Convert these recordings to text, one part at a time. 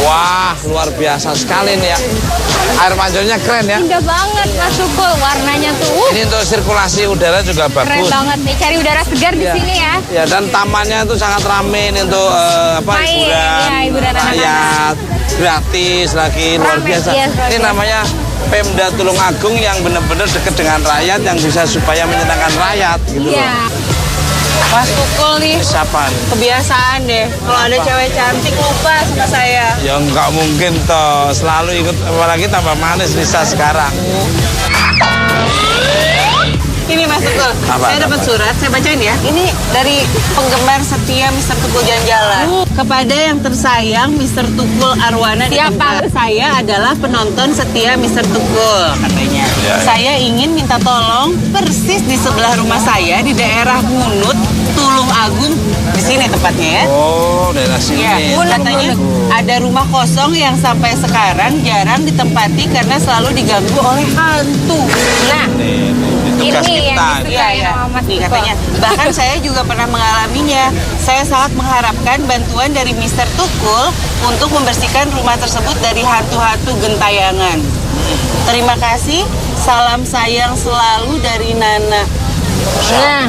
Wah, luar biasa sekali nih ya. Air mancurnya keren ya. Indah banget Mas Tukul, warnanya tuh. Ini untuk sirkulasi udara juga Keren bagus. banget nih, cari udara segar di sini ya. Ya, dan tamannya itu sangat ramai nih untuk Main, ya, hiburan anak-anak. rakyat, gratis lagi, luar Ramai, biasa. iya, luar Ini biasa. namanya Pemda Tulungagung yang benar-benar dekat dengan rakyat, yang bisa supaya menyenangkan rakyat gitu loh. Iya. Mas Tukul nih, Ini siapa nih? kebiasaan deh. Kalau ada cewek cantik lupa sama saya. Ya nggak mungkin toh, selalu ikut, apalagi tambah manis Lisa sekarang. Ini Mas Tukul, Apa, saya dapat apa? surat, saya bacain ya. Ini dari penggemar setia Mr. Tukul Jalan-Jalan. Kepada yang tersayang Mr. Tukul Arwana di Siapa? tempat. Saya adalah penonton setia Mr. Tukul, katanya. Ya. Saya ingin minta tolong persis di sebelah rumah saya di daerah Ngunut, Tulung Agung. Di sini tempatnya ya. Oh, daerah sini. Ya, katanya ada rumah kosong yang sampai sekarang jarang ditempati karena selalu diganggu oleh hantu. Nah, Tugas Ini yang kita. disukai iya ya, sama Mas nih Tukul. katanya. Bahkan saya juga pernah mengalaminya. Saya sangat mengharapkan bantuan dari Mr. Tukul untuk membersihkan rumah tersebut dari hantu-hantu gentayangan. Terima kasih. Salam sayang selalu dari Nana. Nah,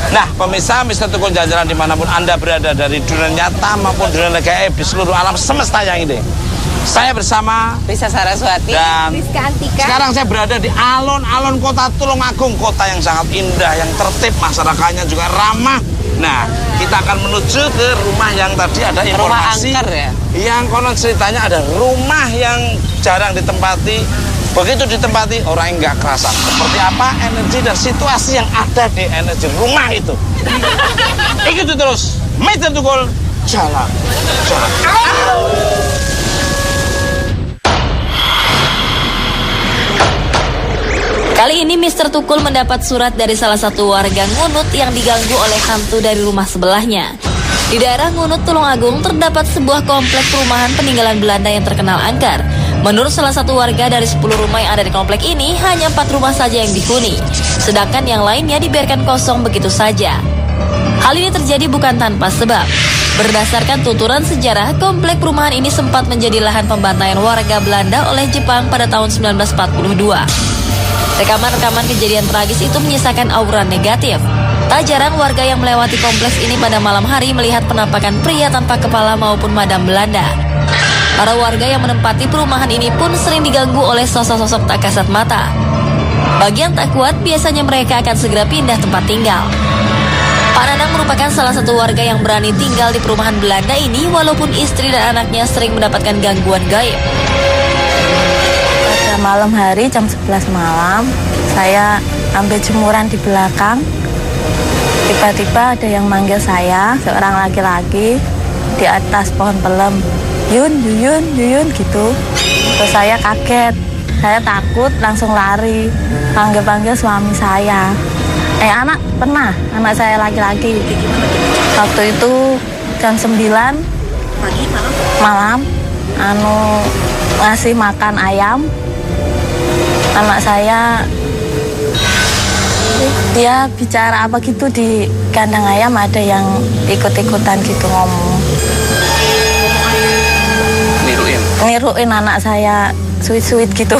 Nah, pemirsa Mr. Tukul Jalan-Jalan dimanapun Anda berada, dari dunia nyata maupun dunia gaib di seluruh alam semesta yang ini. Saya bersama Risa Saraswati. dan Rizka Antika. sekarang saya berada di alun-alun kota Tulungagung, kota yang sangat indah, yang tertib, masyarakatnya juga ramah. Nah, kita akan menuju ke rumah yang tadi ada Rumah informasi. angker ya? Yang konon ceritanya ada rumah yang jarang ditempati. Begitu ditempati, orang yang nggak kerasan. Seperti apa energi dan situasi yang ada di energi rumah itu. Ikuti terus, Mr. Tukul Jalan. Kali ini Mr. Tukul mendapat surat dari salah satu warga Ngunut yang diganggu oleh hantu dari rumah sebelahnya. Di daerah Ngunut, Tulungagung terdapat sebuah komplek perumahan peninggalan Belanda yang terkenal angker. Menurut salah satu warga, dari 10 rumah yang ada di komplek ini, hanya 4 rumah saja yang dihuni. Sedangkan yang lainnya dibiarkan kosong begitu saja. Hal ini terjadi bukan tanpa sebab. Berdasarkan tuturan sejarah, komplek perumahan ini sempat menjadi lahan pembantaian warga Belanda oleh Jepang pada tahun 1942. Rekaman-rekaman kejadian tragis itu menyisakan aura negatif. Tak jarang warga yang melewati kompleks ini pada malam hari melihat penampakan pria tanpa kepala maupun madam Belanda. Para warga yang menempati perumahan ini pun sering diganggu oleh sosok-sosok tak kasat mata. Bagi yang tak kuat, biasanya mereka akan segera pindah tempat tinggal. Pak Nanang merupakan salah satu warga yang berani tinggal di perumahan Belanda ini, walaupun istri dan anaknya sering mendapatkan gangguan gaib. Pada malam hari jam 11 malam, saya ambil jemuran di belakang. Tiba-tiba ada yang manggil saya, seorang laki-laki di atas pohon pelem. Yun, Yuyun, Yuyun gitu. Terus saya kaget, saya takut, langsung lari. Panggil-panggil suami saya. Anak, pernah, anak saya laki-laki. Waktu itu jam 9 Pagi malam, ngasih makan ayam. Anak saya, dia bicara apa gitu di kandang ayam, ada yang ikut-ikutan gitu ngomong. Niruin anak saya, sweet-sweet gitu.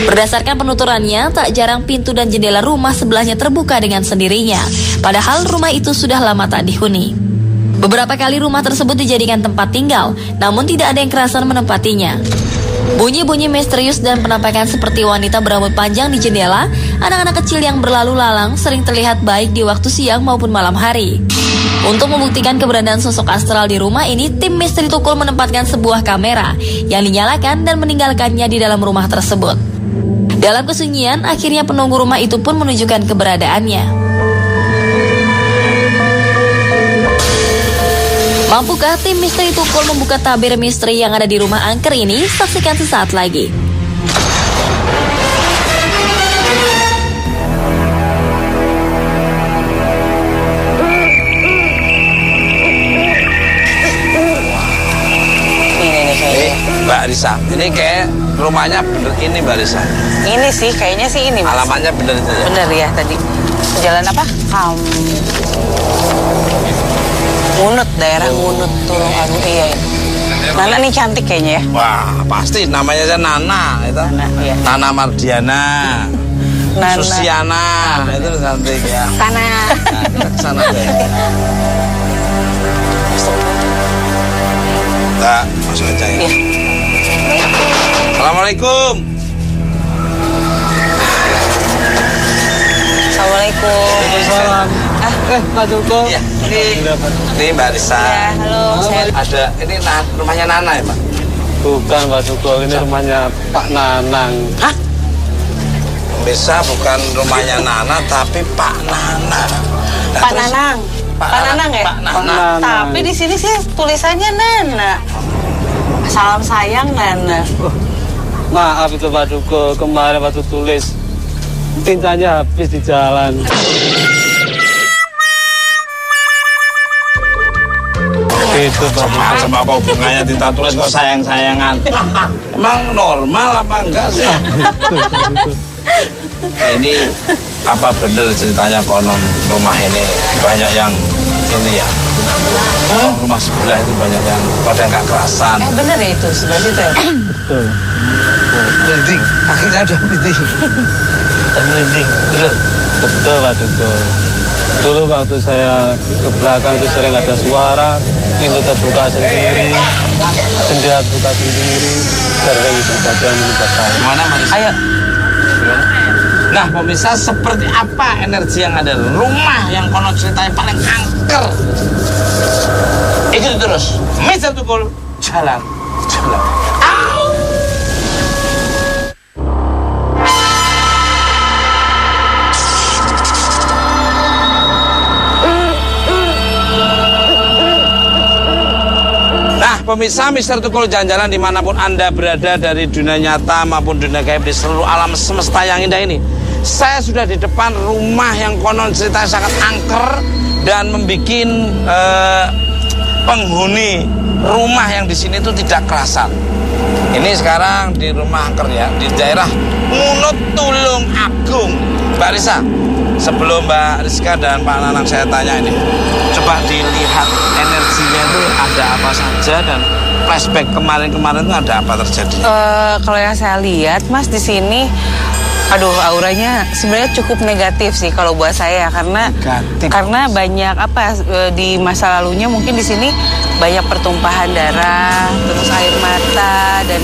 Berdasarkan penuturannya, tak jarang pintu dan jendela rumah sebelahnya terbuka dengan sendirinya. Padahal rumah itu sudah lama tak dihuni. Beberapa kali rumah tersebut dijadikan tempat tinggal, namun tidak ada yang kerasan menempatinya. Bunyi-bunyi misterius dan penampakan seperti wanita berambut panjang di jendela, anak-anak kecil yang berlalu lalang sering terlihat baik di waktu siang maupun malam hari. Untuk membuktikan keberadaan sosok astral di rumah ini, tim Misteri Tukul menempatkan sebuah kamera yang dinyalakan dan meninggalkannya di dalam rumah tersebut. Dalam kesunyian, akhirnya penunggu rumah itu pun menunjukkan keberadaannya. Mampukah tim Misteri Tukul membuka tabir misteri yang ada di rumah angker ini? Saksikan sesaat lagi. Mbak Risa Risa, ini kayak rumahnya bener ini Mbak Risa. Ini sih, kayaknya sih ini, Mas. Alamatnya bener itu ya? Bener ya tadi. Jalan apa? Ngunut, daerah Ngunut Tulung Agung. Iya. Nana nih cantik kayaknya ya. Wah, pasti namanya aja Nana itu. Nana, iya. Nana Mardiana. Nana. Susiana, itu cantik ya. Sana. Sana deh. Kita masuk aja ya. Iya. Assalamualaikum. Assalamualaikum. Salam. Pak Joko. Iya, ini Mbak Risa. Ya, halo. Saya Ada ini rumahnya Nana ya, Pak? Bukan Pak Joko, ini rumahnya Pak Nanang. Hah? Bisa bukan rumahnya Nana, tapi Pak Nana. Nah, Pak terus- Nanang. Pak Nanang ya? Pak Nana. Pak Nanang. Tapi di sini sih tulisannya Nana. Salam sayang Nana. Maaf itu Pak Joko, kemarin waktu tulis tintanya habis di jalan. Itu Pak Joko. Macam apa hubungannya tinta tulis kok sayang-sayangan? Emang normal apa enggak sih? Ini apa bener ceritanya konon rumah ini banyak yang ini ya? Rumah sebelah itu banyak yang pada nggak kerasan. Bener ya itu sebelah situ ya? Betul. Merinding, akhirnya udah merinding. Merinding, bener. Betul Pak Joko. Dulu waktu saya ke belakang itu sering ada suara, pintu terbuka sendiri, jendela terbuka sendiri, sering itu bagian menimpa saya. Gimana Maris? Ayo. Nah pemirsa, seperti apa energi yang ada di rumah yang konon ceritanya paling angker? Ikuti terus, Mr. Tukul, jalan. Au! Nah pemirsa, Mr. Tukul jalan-jalan dimanapun Anda berada, dari dunia nyata maupun dunia gaib di seluruh alam semesta yang indah ini. Saya sudah di depan rumah yang konon ceritanya sangat angker dan membuat penghuni rumah yang di sini itu tidak kerasan. Ini sekarang di rumah angker ya, di daerah Ngunut Tulung Agung. Mbak Risa, sebelum Mbak Rizka dan Pak Nanang saya tanya ini, coba dilihat energinya itu ada apa saja dan flashback kemarin-kemarin itu ada apa terjadi? Kalau yang saya lihat, Mas, di sini, aduh, auranya sebenarnya cukup negatif sih kalau buat saya, Negatif. karena banyak apa di masa lalunya mungkin di sini banyak pertumpahan darah, terus air mata dan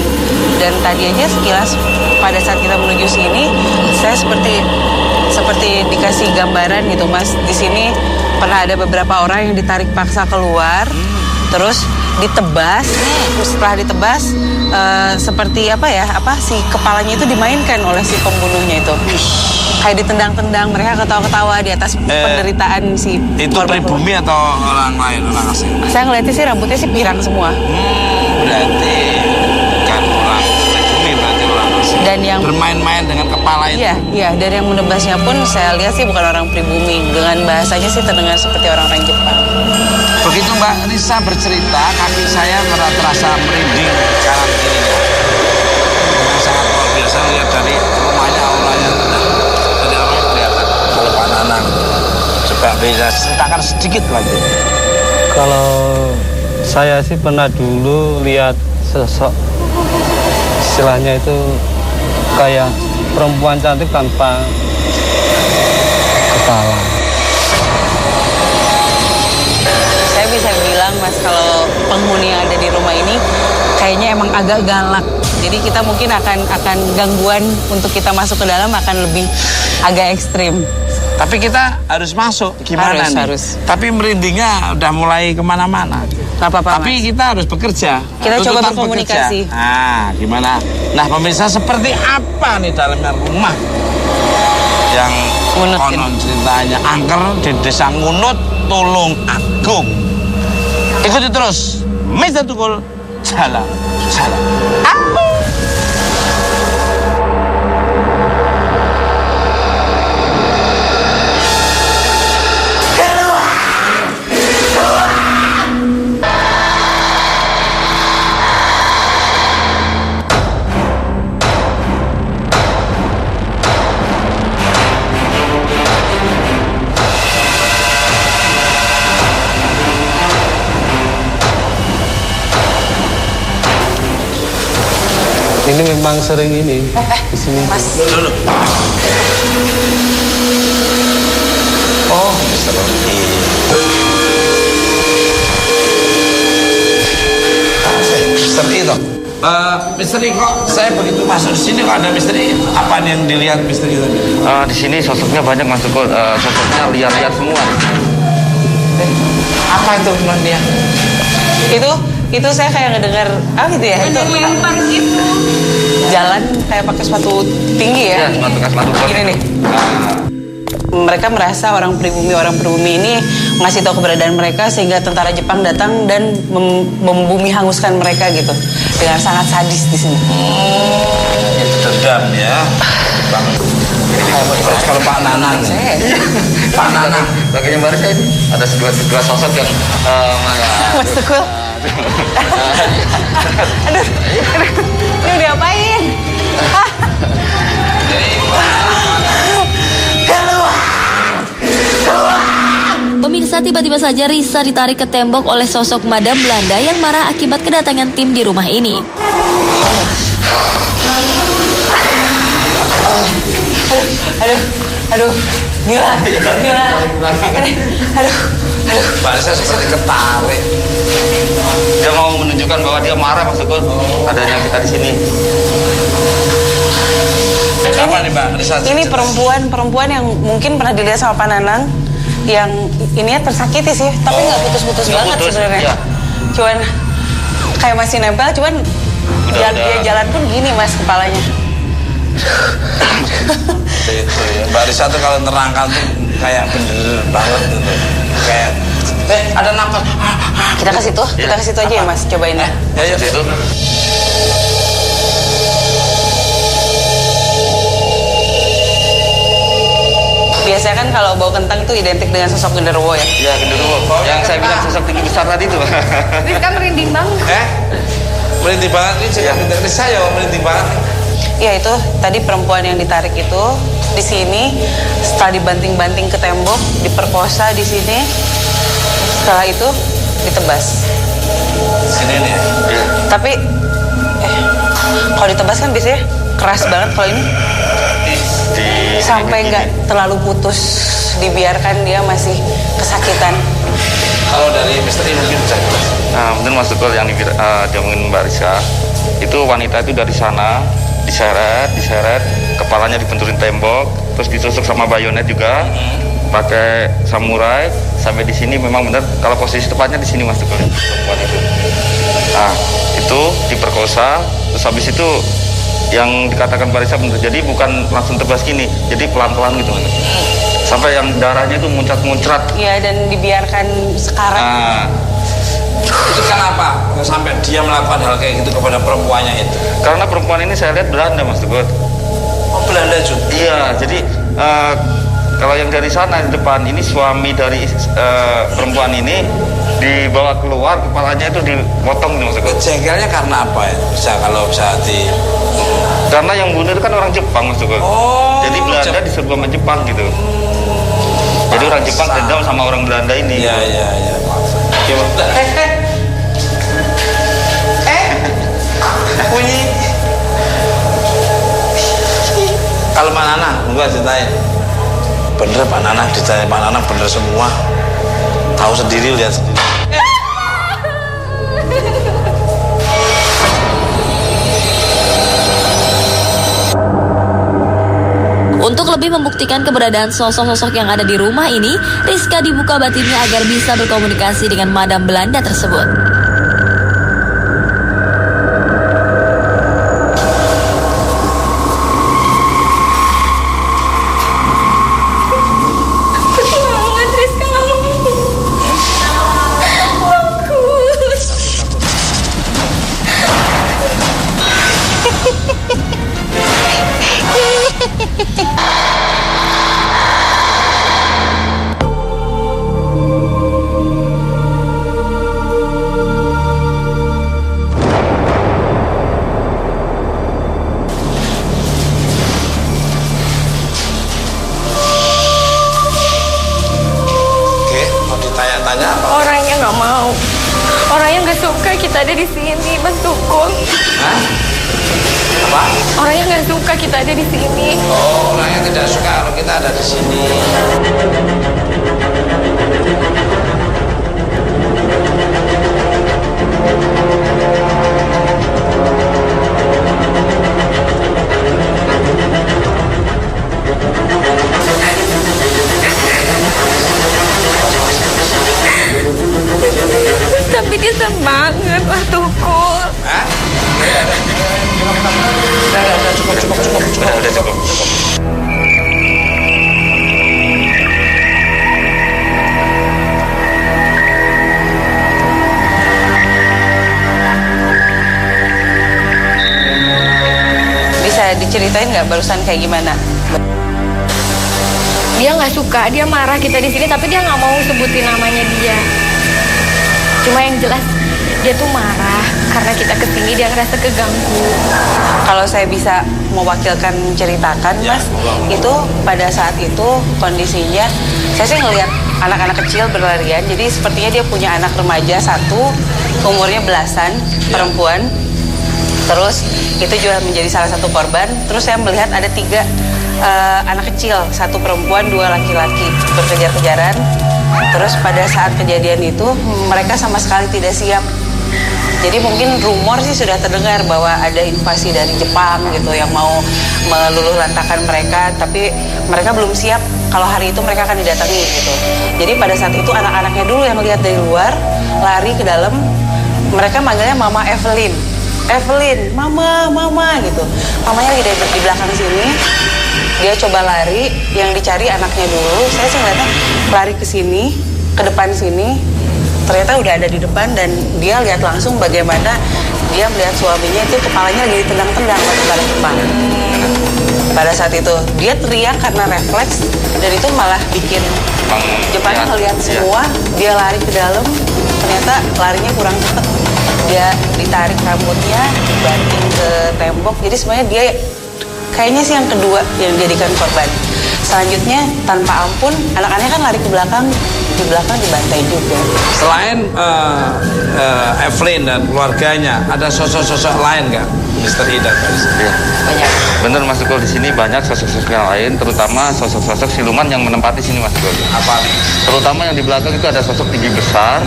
tadi aja sekilas pada saat kita menuju sini, saya seperti dikasih gambaran gitu, Mas. Di sini pernah ada beberapa orang yang ditarik paksa keluar, terus ditebas, terus setelah ditebas seperti si kepalanya itu dimainkan oleh si pembunuhnya itu, kayak ditendang-tendang, mereka ketawa-ketawa di atas penderitaan si Itu korban. pribumi atau orang lain, orang asing? Saya ngeliatnya sih rambutnya sih pirang semua, Berarti bukan orang pribumi, berarti orang asing. dan yang Bermain-main dengan kepala itu. iya, dan yang menebasnya pun saya lihat sih bukan orang pribumi, dengan bahasanya sih terdengar seperti orang-orang Jepang. Begitu Mbak Risa bercerita, kaki saya terasa merinding kanan kirinya. Sangat luar biasa lihat dari rumahnya, auranya. Dari auranya kelihatan. Kalau Pak Nanang, coba bisa ceritakan sedikit lagi. Kalau saya sih pernah dulu lihat sosok, istilahnya itu kayak perempuan cantik tanpa kepala. Saya bisa bilang, Mas, kalau penghuni yang ada di rumah ini kayaknya emang agak galak. Jadi kita mungkin akan gangguan untuk kita masuk ke dalam akan lebih agak ekstrim. Tapi kita harus masuk, gimana nih? Harus. Tapi merindingnya udah mulai kemana-mana. Gak apa-apa, Tapi Mas. kita harus bekerja. Kita coba Tuntutan berkomunikasi. bekerja. Nah, gimana? Nah, pemirsa, seperti apa nih dalamnya rumah yang Ngunut, konon ceritanya angker di desa Ngunut Tulung Agung? Ikuti terus, Mr. Tukul, jalan. memang sering ini di sini. Mas. Dulu. Oh, Mister Rocky. Mister itu. Misteri kok saya begitu masuk di sini kok ada misteri apa yang dilihat misteri tadi? Di sini sosoknya banyak Mas Tukul, sosoknya liar-liar semua. Apa itu memang dia? Itu saya kayak ngedengar gitu ya. Itu lempar gitu. jalan kayak pakai sepatu tinggi ya. Ya, sepatu Gini nih. Mereka merasa orang pribumi ini ngasih tahu keberadaan mereka sehingga tentara Jepang datang dan membumi hanguskan mereka gitu dengan sangat sadis di sini. Itu dendam ya. Kalau Pak Nanang, Pak Nanang, Bagian baris ini ada dua sosok yang Mas Tukul. Aduh, ini diapain? Pemirsa, tiba-tiba saja Risa ditarik ke tembok oleh sosok Madam Belanda yang marah akibat kedatangan tim di rumah ini. Aduh, gila. Aduh. Pak Risa sering ketarik. dia mau menunjukkan bahwa dia marah Mas Tukul adanya kita di sini. Apa nih Mbak Risa? Ini perempuan yang mungkin pernah dilihat sama Pak Nanang yang ininya tersakiti sih, tapi nggak putus-putus Nggak banget putus, sebenarnya. iya. Cuman kayak masih nempel, cuman Udah. dia jalan pun gini Mas kepalanya. Itu ya. Mbak Risa tuh kalau nerangkan tuh kayak bener banget gitu. Kayak ada nafas. Kita ke situ aja ya Mas, cobain ya. Ya yuk. Itu Biasanya kan kalau bau kentang itu identik dengan sosok genderuwo ya. ya genderuwo yang saya bilang sosok tinggi besar tadi tuh. Rizka merinding banget. Merintih banget ini juga dari saya merintih banget. Ya itu tadi perempuan yang ditarik itu di sini setelah dibanting-banting ke tembok, diperkosa di sini. Setelah itu ditebas. Sini nih. Iya. Tapi kalau ditebas kan biasanya keras banget, kalau ini sampai nggak terlalu putus, dibiarkan dia masih kesakitan. Kalau dari misteri mungkin bisa jelas. Nah, mungkin Mas Tukul yang diomongin Mbak Risa itu wanita itu dari sana diseret, kepalanya dibenturin tembok, terus ditusuk sama bayonet juga, pakai samurai sampai di sini. Memang benar kalau posisi tepatnya di sini Mas Tukul perempuan itu. Nah, itu diperkosa, terus habis itu yang dikatakan Mbak Risa benar. Jadi bukan langsung tebas gini, jadi pelan-pelan gitu. Sampai yang darahnya itu muncrat-muncrat. Iya, dan dibiarkan sekarat. Nah, Itu kenapa sampai dia melakukan hal kayak gitu kepada perempuannya itu? karena perempuan ini saya lihat Belanda Mas Tukul. Oh Belanda juga. Iya, jadi kalau yang dari sana di depan ini suami dari perempuan ini dibawa keluar, kepalanya itu dipotong nih maksudnya. Jengkelnya karena apa ya? Bisa di. Karena yang bunuh itu kan orang Jepang maksudnya. Oh. Jadi Belanda diserbu sama Jepang gitu. Jadi orang Jepang dendam sama orang Belanda ini. Iya. Bunyi. Kalau Pak Nanang, gua ceritain. Bener Pak Nanang, ditanya Pak Nanang bener semua. Tahu sendiri, lihat sendiri. Untuk lebih membuktikan keberadaan sosok-sosok yang ada di rumah ini, Rizka dibuka batinnya agar bisa berkomunikasi dengan Madam Belanda tersebut. Banget Rizka. Oke, mau ditanya-tanya apa? Orangnya nggak mau. Orangnya nggak suka kita ada di sini, Mas Tukul. Hah? Apa? Orangnya nggak suka kita ada di sini. Oh, orangnya tidak suka kalau kita ada di sini. Tapi dia semangat Mas Tukul. Hah? Udah, cukup. Udah cukup. Bisa diceritain nggak barusan kayak gimana? Dia nggak suka, dia marah kita di sini, tapi dia nggak mau sebutin namanya dia. Cuma yang jelas dia tuh marah karena kita kesini dia ngerasa keganggu. Kalau saya bisa mewakilkan ceritakan, Ya, Mas, tolong. itu pada saat itu kondisinya saya sih ngelihat anak-anak kecil berlarian. Jadi sepertinya dia punya anak remaja satu, umurnya belasan, perempuan. Terus itu juga menjadi salah satu korban. Terus saya melihat ada 3 anak kecil, 1 perempuan, 2 laki-laki berkejar-kejaran. Terus pada saat kejadian itu mereka sama sekali tidak siap. Jadi mungkin rumor sih sudah terdengar bahwa ada invasi dari Jepang gitu yang mau meluluh lantakan mereka, tapi mereka belum siap kalau hari itu mereka akan didatangi gitu. Jadi pada saat itu anak-anaknya dulu yang lihat dari luar, lari ke dalam, mereka manggilnya Mama Evelyn. Evelyn, mama gitu. Mamanya lagi di belakang sini. Dia coba lari, yang dicari anaknya dulu. Saya sih ngeliatnya lari ke sini, ke depan sini. Ternyata udah ada di depan dan dia lihat langsung bagaimana dia melihat suaminya itu kepalanya lagi ditendang-tendang waktu balik depan. Pada saat itu dia teriak karena refleks dan itu malah bikin Jepangnya ngeliat semua. Dia lari ke dalam, ternyata larinya kurang cepat. Dia ditarik rambutnya, dibanting ke tembok. Jadi sebenarnya dia kayaknya sih yang kedua yang dijadikan korban. Selanjutnya tanpa ampun anak-anaknya kan lari ke belakang, di belakang dibantai juga. Selain Evelyn dan keluarganya, ada sosok-sosok lain nggak, Mr. Ida? Iya. Banyak. Bener Mas Tukul, di sini banyak sosok-sosok yang lain, terutama sosok-sosok siluman yang menempati sini Mas Tukul. Apa? Terutama yang di belakang itu ada sosok tinggi besar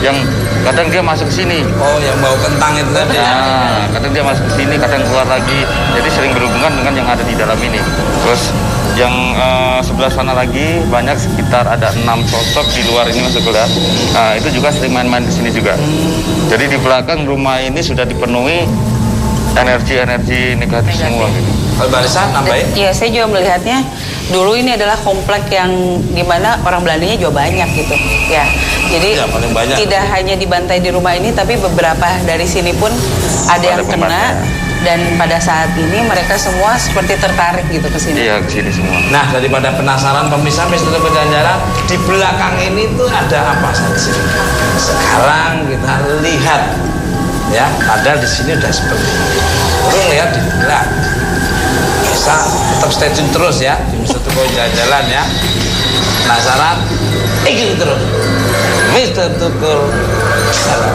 yang kadang dia masuk ke sini. Oh, yang bau kentang itu tadi. Ya, kadang dia masuk ke sini, kadang keluar lagi. Jadi sering berhubungan dengan yang ada di dalam ini. Terus yang sebelah sana lagi banyak, sekitar ada 6 sosok di luar ini Mas Tukul ya. Nah, itu juga sering main-main di sini juga. Jadi di belakang rumah ini sudah dipenuhi energi-energi negatif semua gitu. Kalau barisan nambahin? Iya, saya juga melihatnya dulu ini adalah komplek yang dimana orang Belandanya juga banyak gitu. Ya, jadi Ya, paling banyak. tidak hanya dibantai di rumah ini, tapi beberapa dari sini pun ada yang kena. pembantai. Dan pada saat ini mereka semua seperti tertarik gitu ke sini. Iya, ke sini semua. Nah, daripada penasaran pemirsa Mr. Jalan-jalan, di belakang ini tuh ada apa saja? Sekarang kita lihat, ya, padahal di sini udah seperti ini. Turun lihat di belakang. Bisa tetap stay tune terus ya di Mr. Jalan-jalan ya. Penasaran? Ikuti terus. Mr. Tukul Jalan.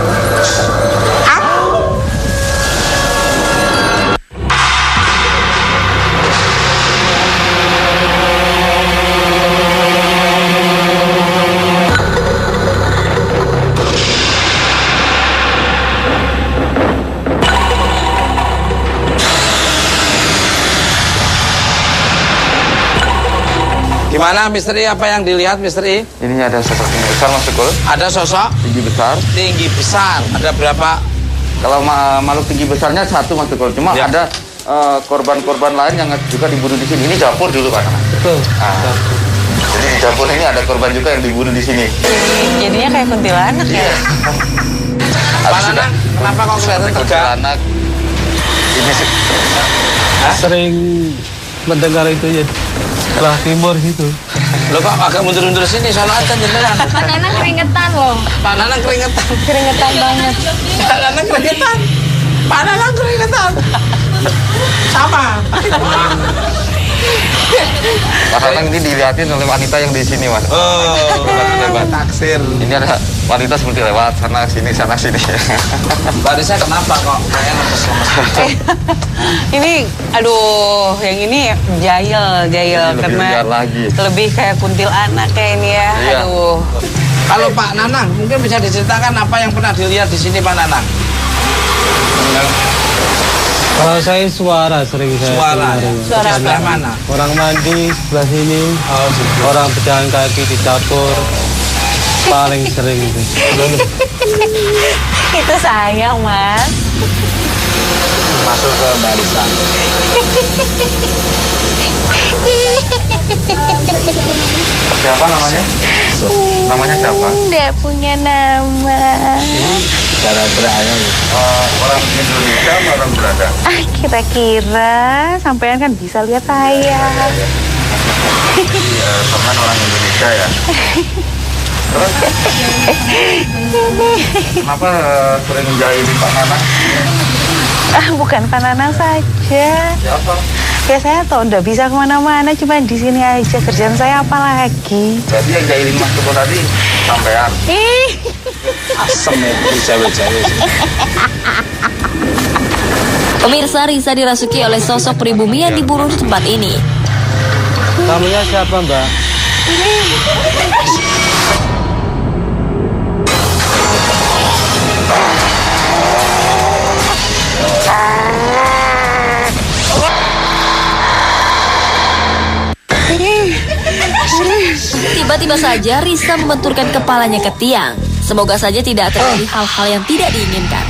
Gimana misteri, apa yang dilihat misteri? Ini ada sosok tinggi besar Mas Tukul. Ada sosok Tinggi besar. tinggi besar. Ada berapa? Kalau makhluk tinggi besarnya 1 Mas Tukul. Cuma Ya. ada korban-korban lain yang juga dibunuh di sini. Ini dapur dulu kan. Betul. Jadi di dapur ini ada korban juga yang dibunuh di sini. Jadinya kayak kuntilanak ya. Habis sudah Kenapa kok kelihatan tegak? kuntilanak. Ini sih. Sering mendengar itu ya sebelah timur gitu. Lo kok agak mundur-mundur sini, sono aja jenengan. Pak Nanang keringetan loh. Pak Nanang keringetan. Keringetan banget. Pak Nanang keringetan. Pak Nanang keringetan. Sama. Mas Anang ini dilihatin oleh wanita yang di sini, Mas. Oh, taksir. Ini ada wanita seperti lewat sana sini. Mbak Risa kenapa kok kayak lemes-lemes? Ini, aduh, yang ini jahil Lebih karena liar lagi. lebih kayak kuntilanak kayak ini ya. Iya. Aduh. Kalau Pak Nanang, mungkin bisa diceritakan apa yang pernah dilihat di sini Pak Nanang? Kalau saya suara sering saya Suara, dengar. ya? Suara Sebelah mana? Orang mandi sebelah sini, orang pejalan kaki di dapur, paling sering itu. Itu saya, Mas. Masuk ke Mbak Risa. Siapa namanya? Namanya siapa? Nggak punya nama. Cara beraya. Orang Indonesia atau orang Belanda? Kira-kira sampean kan bisa lihat saya. Teman orang Indonesia ya. Terus kenapa sering jahilin Pak Nanang? Bukan Pak Nanang saja. Siapa? Ya saya tahu nggak bisa kemana-mana, cuma di sini aja. Kerjaan saya apa lagi? Jadi yang jahilin Mas Tukul tadi sampean. Asem itu cewek-cewek. Pemirsa, Risa dirasuki oleh sosok pribumi yang dibunuh di tempat ini. Namanya siapa, Mbak? Tiba-tiba saja Risa membenturkan kepalanya ke tiang. Semoga saja tidak terjadi hal-hal yang tidak diinginkan.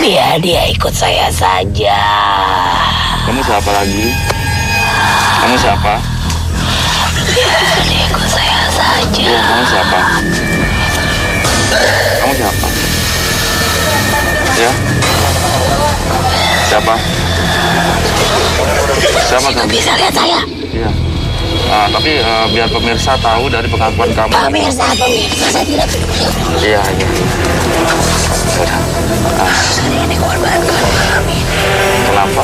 Biar dia ikut saya saja. Kamu siapa lagi? Kamu siapa? Biar dia ikut saya saja. Iya, kamu siapa? Kamu siapa? Ya? Siapa? Siapa kamu? Bisa lihat saya. Iya. Tapi biar pemirsa tahu dari pengakuan kamu. Pemirsa, saya tidak peduli. Iya, iya. Sudah. Harus ada ini korbankan kami. Kenapa?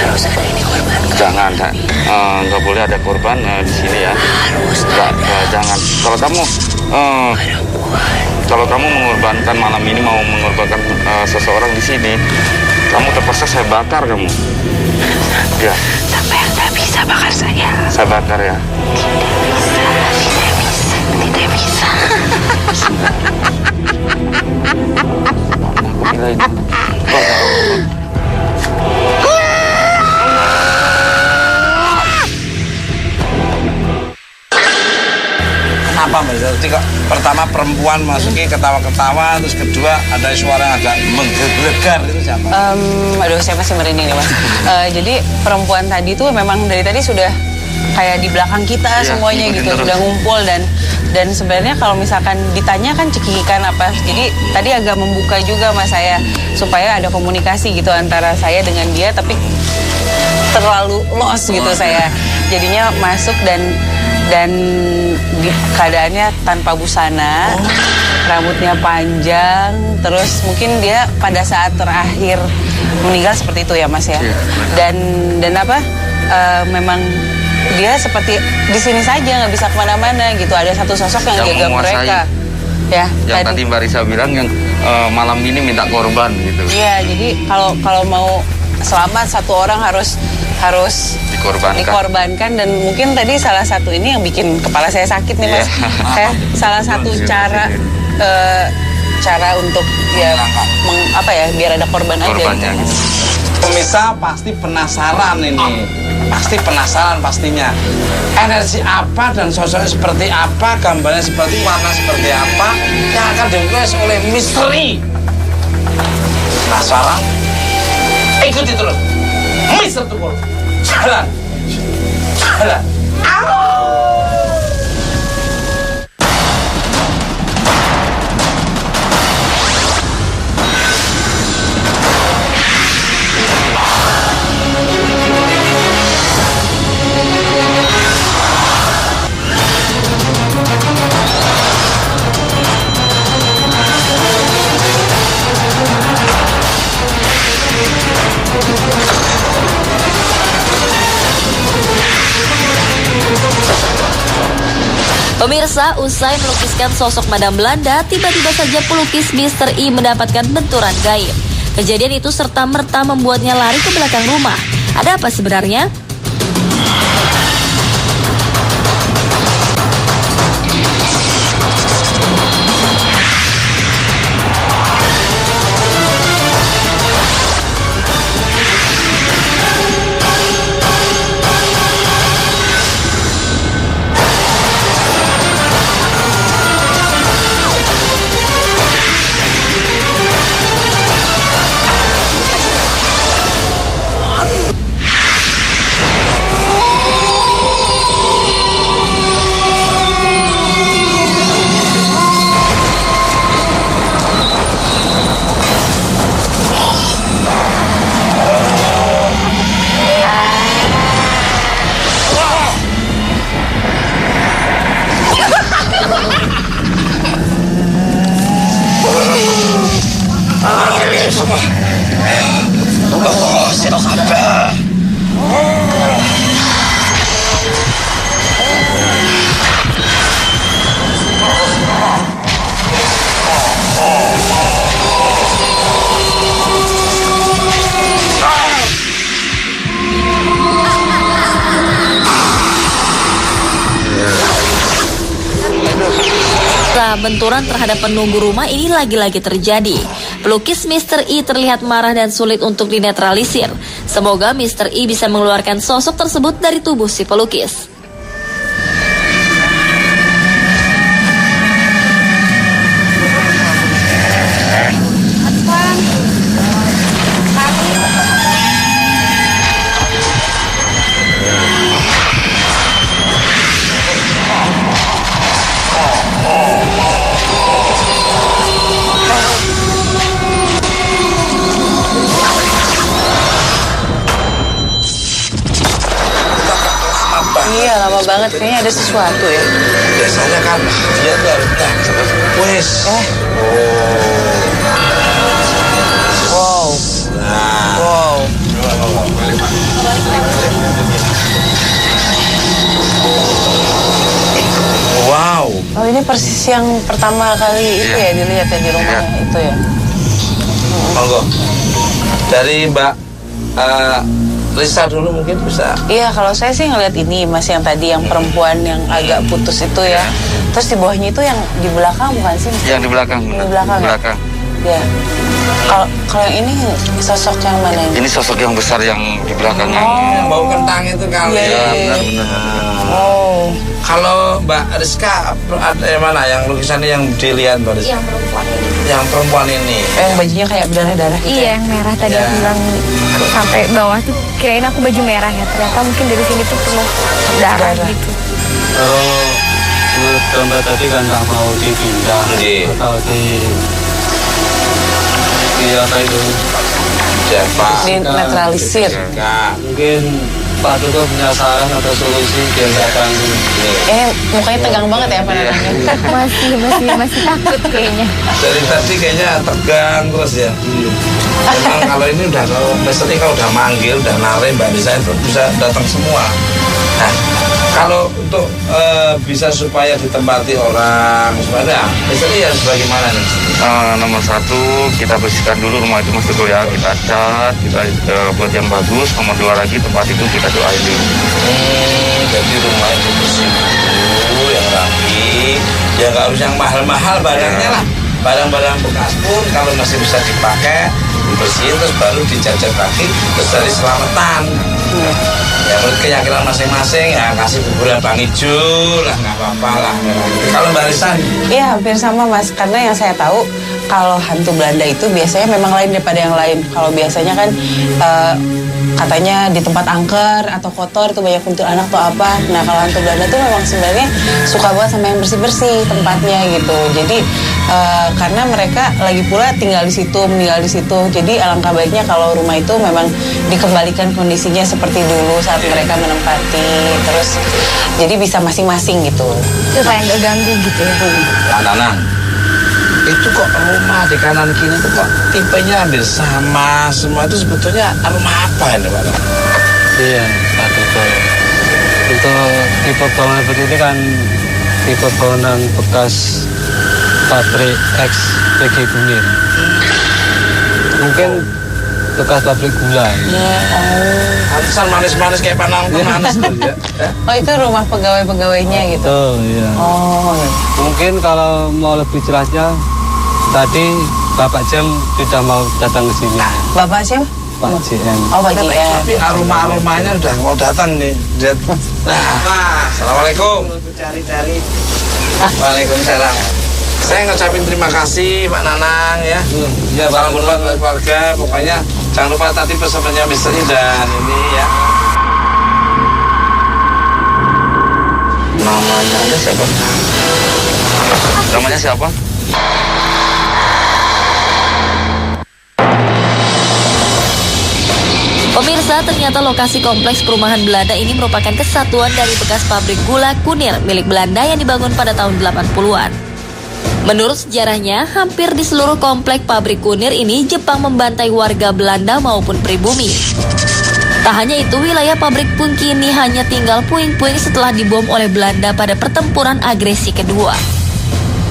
Harus ada ini korbankan. Jangan, nggak boleh ada korban di sini ya. Harus Jangan. Kalau kamu mengorbankan malam ini, mau mengorbankan seseorang di sini, kamu terpaksa saya bakar kamu. Ya. Sampai nggak bisa bakar saya. Saya bakar ya. Tidak bisa. Aku kira ini. Kenapa Mbak Risa? Jadi kok pertama perempuan masuki ketawa-ketawa, terus kedua ada suara yang agak menggelegar, itu siapa? Aduh, saya masih merinding nih, Mas. Jadi perempuan tadi tuh memang dari tadi sudah kayak di belakang kita Iya, semuanya ngikutin gitu, terus. sudah ngumpul dan sebenarnya kalau misalkan ditanya kan cekikikan apa. Jadi tadi agak membuka juga Mas saya supaya ada komunikasi gitu antara saya dengan dia, tapi terlalu lost gitu saya. Jadinya masuk dan keadaannya tanpa busana, rambutnya panjang, terus mungkin dia pada saat terakhir meninggal seperti itu ya Mas ya. Dan apa? Memang dia seperti di sini saja, nggak bisa kemana-mana gitu. Ada satu sosok yang jaga menguasai. mereka. Ya. Yang tadi Mbak Risa bilang yang malam ini minta korban gitu. Iya, jadi kalau mau selamat satu orang harus dikorbankan dan mungkin tadi salah satu ini yang bikin kepala saya sakit nih Mas. Iya. Salah satu cara untuk ya biar ada korban aja. Korbannya gitu. Pemirsa pasti penasaran ini. Pasti penasaran pastinya. Energi apa dan sosoknya seperti apa, gambarnya seperti, warna seperti apa yang akan diulas oleh misteri. Penasaran? Ikuti terus. Mister Tukul. Jalan. Jalan. Pemirsa, usai melukiskan sosok Madam Belanda, tiba-tiba saja pelukis Mr. I mendapatkan benturan gaib. Kejadian itu serta-merta membuatnya lari ke belakang rumah. Ada apa sebenarnya? Benturan terhadap penunggu rumah ini lagi-lagi terjadi. Pelukis Mr. I terlihat marah dan sulit untuk dinetralisir. Semoga Mr. I bisa mengeluarkan sosok tersebut dari tubuh si pelukis. Iya, lama banget. Kayaknya ada sesuatu ya. Biasanya kan dia tuh wes. Wow. Nah. Wow. Wow. Oh, ini persis yang pertama kali itu ya dilihat ya di rumah itu ya. Monggo. Dari Mbak Risa dulu mungkin bisa. Iya, kalau saya sih ngeliat ini Mas yang tadi yang perempuan yang agak putus itu ya. Terus di bawahnya itu yang di belakang bukan sih? Yang di belakang. Di belakang. Di belakang. Ya. Kalau yang ini sosok yang mana ini? Ini sosok yang besar yang di belakang. Yang bau kentang itu kali. Iya, benar-benar. Oh. Kalau Mbak Rizka ada yang mana yang lukisannya yang dilihat Mbak Rizka? Yang perempuan ini. Yang perempuan ini. Yang bajunya kayak berdarah-darah gitu. Iya, yang merah tadi aku bilang sampai bawah tuh kirain aku baju merah ya. Ternyata mungkin dari sini tuh penuh darah gitu. Kalau menurut gambar tadi kan nggak mau dipindah atau di apa itu? Di netralisir. Mungkin Pak Tuko punya saran atau solusi biar nggak ganggu. Mukanya tegang banget ya pandangannya. masih takut kayaknya. Dari tadi kayaknya tegang terus ya. Memang kalau ini udah misalnya kalau udah manggil, udah narik Mbak Risa itu bisa datang semua. Nah, kalau untuk bisa supaya ditempati orang sebenarnya, misalnya ya bagaimana nih? Nomor satu, kita bersihkan dulu rumah itu Mas Teguh ya. Kita cat, kita buat yang bagus. Nomor dua lagi, tempat itu kita doain dulu. Jadi rumah itu bersih dulu, yang rapi. Ya nggak harus yang mahal-mahal barangnya lah. Barang-barang bekas pun kalau masih bisa dipakai, dibersihin terus baru dicat-cat lagi, terus dari selamatan. Ya menurut keyakinan masing-masing ya kasih kuburan Bang Ijo lah, nggak apa-apa lah. Kalau Mbak Risa? Iya, hampir sama Mas, karena yang saya tahu kalau hantu Belanda itu biasanya memang lain daripada yang lain. Kalau biasanya kan katanya di tempat angker atau kotor itu banyak kuntilanak atau apa. Nah, kalau hantu Belanda tuh memang sebenarnya suka banget sama yang bersih-bersih tempatnya gitu. Jadi karena mereka lagi pula tinggal di situ, meninggal di situ. Jadi alangkah baiknya kalau rumah itu memang dikembalikan kondisinya seperti dulu saat mereka menempati. Terus jadi bisa masing-masing gitu. Supaya nggak ganggu gitu ya. Nanang, itu kok rumah di kanan kiri itu kok tipenya hampir sama semua, itu sebetulnya rumah apa ini Pak? Iya, Pak Tuko. Untuk tipe bangunan seperti ini kan tipe bangunan bekas pabrik ex PG Kunir. Mungkin bekas pabrik gula. Pantesan manis-manis kayak panang manis. Ya. Oh, itu rumah pegawai-pegawainya gitu. Oh iya. Oh. Mungkin kalau mau lebih jelasnya, tadi Bapak Jem sudah mau datang ke sini. Bapak siapa? Pak JM. Oh, Pak JM. Tapi aroma-aromanya udah mau datang nih. Nah, assalamualaikum. Cari-cari. Waalaikumsalam. Saya ngucapin terima kasih Pak Nanang ya. Ya, salam hormat buat keluarga. Pokoknya jangan lupa tadi pesannya Mister dan ini ya. Namanya ada siapa? Namanya siapa? Pemirsa, ternyata lokasi kompleks perumahan Belanda ini merupakan kesatuan dari bekas pabrik gula Kunir milik Belanda yang dibangun pada tahun 80-an. Menurut sejarahnya, hampir di seluruh komplek pabrik Kunir ini Jepang membantai warga Belanda maupun pribumi. Tak hanya itu, wilayah pabrik pun kini hanya tinggal puing-puing setelah dibom oleh Belanda pada pertempuran agresi kedua.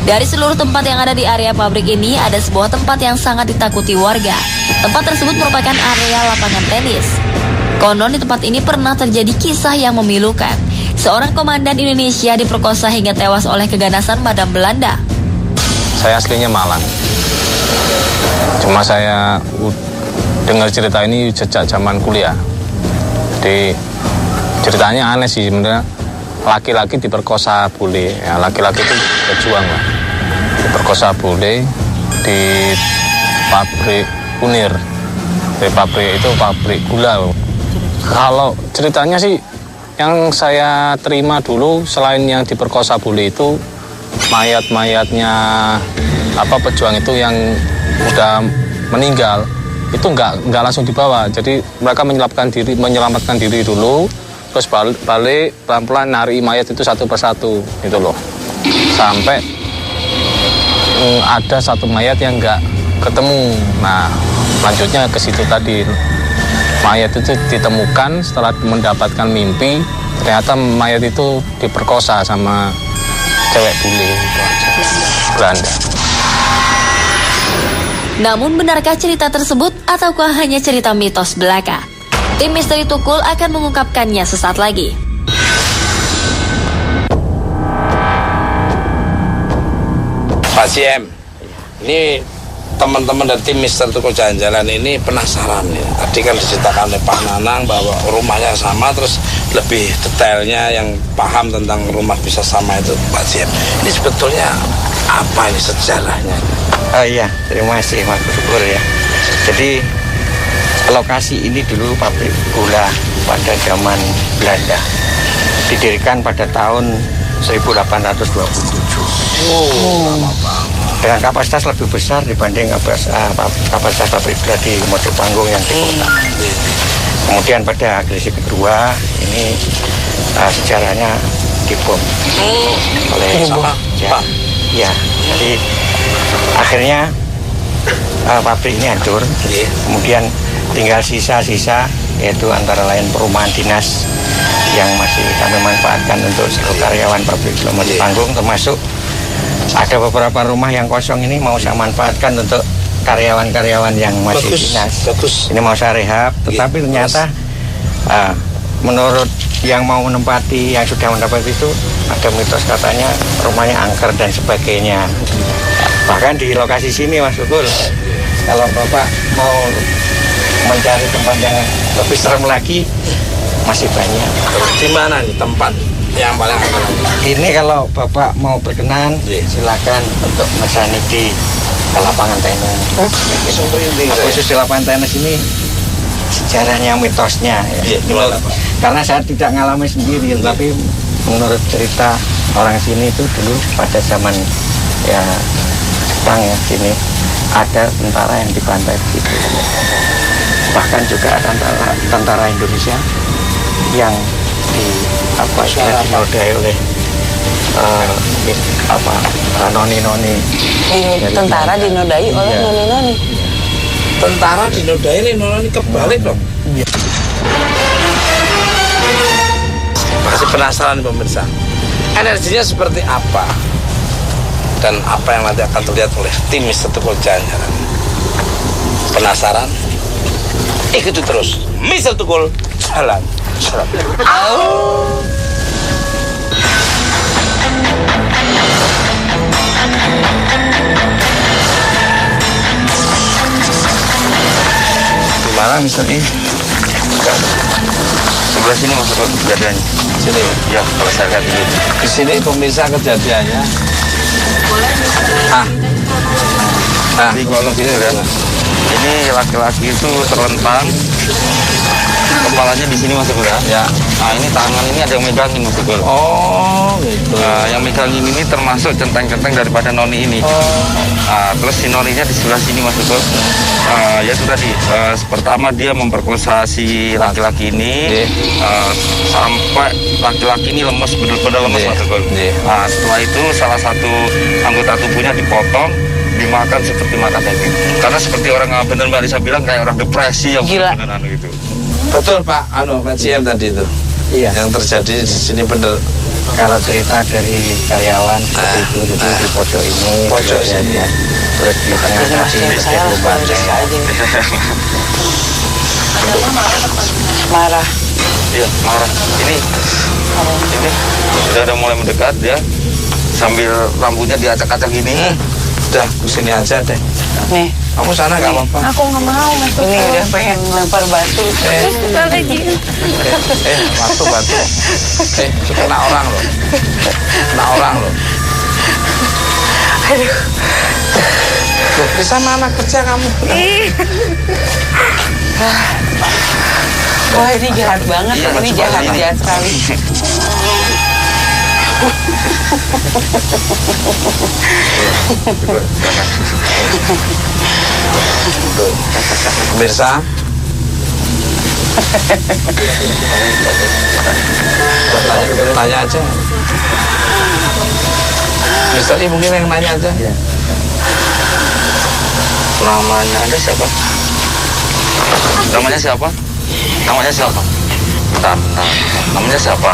Dari seluruh tempat yang ada di area pabrik ini, ada sebuah tempat yang sangat ditakuti warga. Tempat tersebut merupakan area lapangan tenis. Konon di tempat ini pernah terjadi kisah yang memilukan. Seorang komandan Indonesia diperkosa hingga tewas oleh keganasan Madam Belanda. Saya aslinya Malang. Cuma saya dengar cerita ini sejak zaman kuliah. Jadi ceritanya aneh sih sebenarnya. Laki-laki diperkosa boleh, ya laki-laki itu berjuang lah. Diperkosa boleh di pabrik Kunir. Di pabrik itu pabrik gula. Kalau ceritanya sih yang saya terima dulu selain yang diperkosa boleh itu mayat-mayatnya pejuang itu yang udah meninggal itu nggak langsung dibawa. Jadi mereka menyelamatkan diri dulu. Terus balik pelan-pelan nari mayat itu satu persatu gitu loh. Sampai ada satu mayat yang nggak ketemu. Nah, lanjutnya ke situ tadi. Mayat itu ditemukan setelah mendapatkan mimpi. Ternyata mayat itu diperkosa sama cewek bule itu aja. Belanda. Namun benarkah cerita tersebut ataukah hanya cerita mitos belaka? Tim Misteri Tukul akan mengungkapkannya sesaat lagi. Pak CM, ini teman-teman dari tim Mister Tukul Jalan-Jalan ini penasaran ya. Tadi kan diceritakan oleh Pak Nanang bahwa rumahnya sama, terus lebih detailnya yang paham tentang rumah bisa sama itu Pak CM. Ini sebetulnya apa ini sejarahnya? Oh iya, terima kasih Mas Syukur ya. Jadi lokasi ini dulu pabrik gula pada zaman Belanda. Didirikan pada tahun 1827. Lama banget. Dengan kapasitas lebih besar dibanding kapasitas pabrik gula di Mojopanggung yang di kota. Kemudian pada agresi kedua ini sejarahnya dibom oleh Jepang. Ya, jadi akhirnya pabrik ini hancur. Kemudian tinggal sisa-sisa, yaitu antara lain perumahan dinas yang masih kami manfaatkan untuk seluruh karyawan pabrik gula Mojopanggung, termasuk ada beberapa rumah yang kosong ini mau saya manfaatkan untuk karyawan-karyawan yang masih dinas. Ini mau saya rehab, tetapi ternyata menurut yang mau menempati, yang sudah mendapat itu, ada mitos katanya rumahnya angker dan sebagainya. Bahkan di lokasi sini Mas Tukul, kalau Bapak mau mencari tempat yang lebih serem lagi, masih banyak. Di mana nih tempat yang paling aman? Ini kalau Bapak mau berkenan, silakan untuk mesani di lapangan tenis. Khusus di lapangan tenis ini sejarahnya, mitosnya ya. Karena saya tidak ngalami sendiri, tapi menurut cerita orang sini itu dulu pada zaman ya Jepang ya sini ada tentara yang dibantai begitu. Bahkan juga ada tentara Indonesia yang dinodai oleh noni-noni. Tentara dinodai oleh noni-noni. Tentara dinodai noni kebalik dong. Masih penasaran pemirsa. Energinya seperti apa? Dan apa yang nanti akan terlihat oleh tim Mr. Tukul Jalan-Jalan? Penasaran? Ikuti terus Mr. Tukul Jalan-Jalan. Gimana Mr. I? Sebelah sini Mas Tukul kejadiannya. Sini. Ya, kalau saya lihat dulu. Di sini pemirsa kejadiannya. Jadi kalau gitu kan, ini laki-laki itu terlentang, kepalanya di sini Mas Tukul ya. Nah ini tangan ini ada yang megangin Mas Tukul. Oh gitu. Nah yang megangin ini termasuk centeng-centeng daripada noni ini. Nah, terus si noninya di sebelah sini Mas Tukul. Ya itu tadi, pertama dia memperkosa si laki-laki ini sampai laki-laki ini lemes, benar-benar lemes Mas Tukul. Nah setelah itu salah satu anggota tubuhnya dipotong, dimakan seperti makan daging. Karena seperti orang benar Mbak Lisa bilang kayak orang depresi yang benar-benar gitu. Betul Pak, Pak CM tadi itu. Iya. Yang terjadi di sini benar. Kalau cerita dari karyawan seperti itu di pojok ini, pojok sini. Terus di tengah kasih Marah. Iya, marah. Ini udah mulai mendekat ya. Sambil rambutnya diacak-acak gini. Udah, kesini aja deh. Nih, Kamu sana nggak apa-apa. Aku nggak mau masuk. ini udah pengen lempar batu. Batu. Kena orang loh. Aduh. Loh, bisa mana kerja kamu? Wah ini jahat banget, Iya, ini jahat sekali. Pemirsa, tanya aja. Mister I mungkin yang nanya aja. Namanya Anda siapa? Namanya siapa? Bentar. Namanya siapa?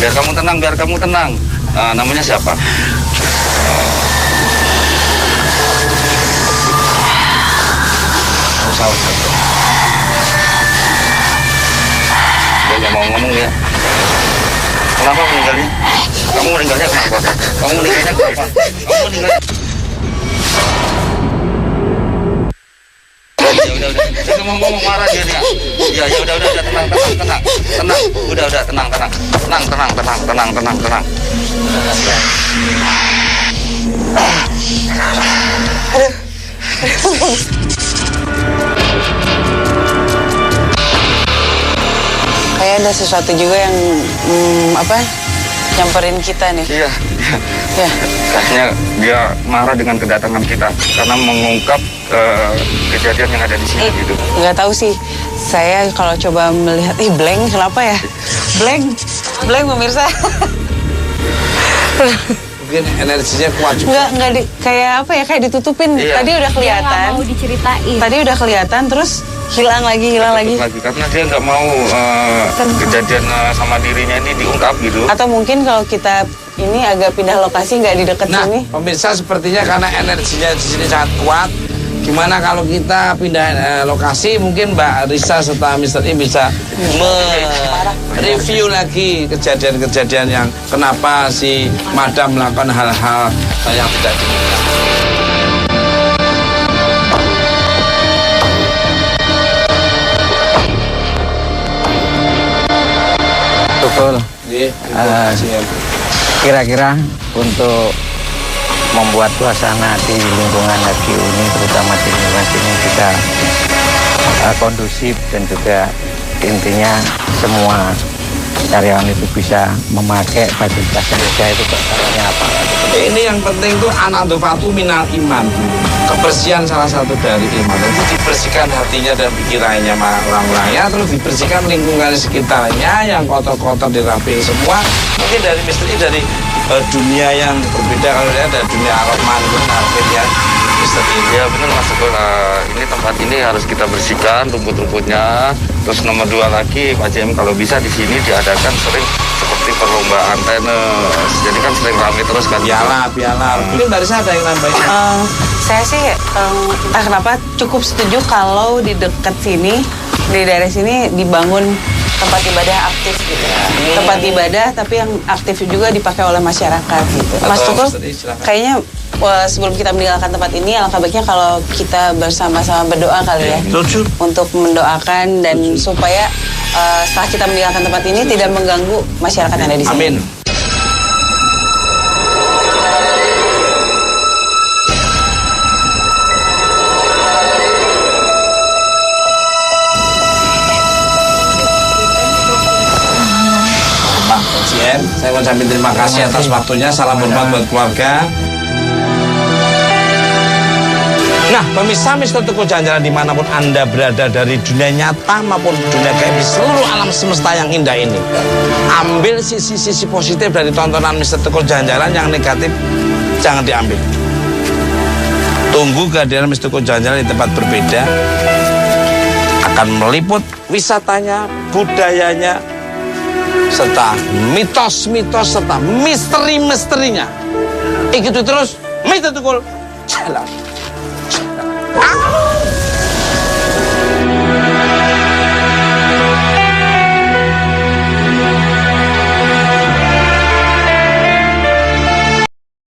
Biar kamu tenang. Namanya siapa? Dia nggak mau ngomong ya. Kenapa meninggalnya? Kamu meninggalnya kenapa? Udah, jangan ngomong marah dia. Ya udah, tenang. Udah, tenang. Kayak ada sesuatu juga yang nyamperin kita nih. Iya. Kayaknya dia marah dengan kedatangan kita karena mengungkap kejadian yang ada di sini gitu. Nggak tahu sih. Saya kalau coba melihat, blank, kenapa ya? Blank pemirsa. Mungkin energinya kuat juga. Nggak kayak ditutupin. Iya. Tadi udah kelihatan. Dia nggak mau diceritain. Tadi udah kelihatan, terus hilang lagi. Karena dia nggak mau kejadian sama dirinya ini diungkap gitu. Atau mungkin kalau kita ini agak pindah lokasi, nggak di dekat Nah, sini. pemirsa sepertinya karena energinya di sini sangat kuat. Gimana kalau kita pindah lokasi, mungkin Mbak Risa serta Mr. I bisa mereview lagi kejadian-kejadian yang kenapa si Madam melakukan hal-hal yang tidak diinginkan. Betul. Kira-kira untuk membuat suasana di lingkungan HGU ini, terutama di lingkungan sini bisa kondusif dan juga intinya semua karyawan itu bisa memakai fasilitas kerja itu caranya apa? Ini yang penting tuh an-nadhofatu minal iman. Kebersihan salah satu dari iman. Itu dibersihkan hatinya dan pikirannya orang-orangnya, terus dibersihkan lingkungan sekitarnya yang kotor-kotor dirapiin semua. Mungkin dari misteri dari dunia yang berbeda, kalau ada dunia Ar-Rahman ya. Mister. Ya benar Mas Tukul, ini tempat ini harus kita bersihkan rumput-rumputnya. Terus nomor 2 lagi Pak JM, kalau bisa di sini diadakan sering seperti perlombaan tenis. Jadi kan sering ramai terus kan. Piala. Mungkin dari saya ada yang nambahin. Saya sih kenapa cukup setuju kalau di dekat sini, di daerah sini dibangun tempat ibadah aktif gitu. Tempat ibadah tapi yang aktif juga dipakai oleh masyarakat gitu. Mas Tukul, kayaknya sebelum kita meninggalkan tempat ini, alangkah baiknya kalau kita bersama-sama berdoa kali ya. Untuk mendoakan dan supaya setelah kita meninggalkan tempat ini tidak mengganggu masyarakat yang ada di sini. Amin. Saya ucapin terima kasih atas waktunya. Salam hormat buat keluarga. Nah, pemirsa Mister Tukul Jalan-Jalan dimanapun Anda berada dari dunia nyata maupun dunia gaib di seluruh alam semesta yang indah ini, ambil sisi-sisi positif dari tontonan Mister Tukul Jalan-Jalan, yang negatif jangan diambil. Tunggu kehadiran Mister Tukul Jalan-Jalan di tempat berbeda, akan meliput wisatanya, budayanya, serta mitos-mitos serta misteri-misterinya. Ikuti terus Mister Tukul Jalan.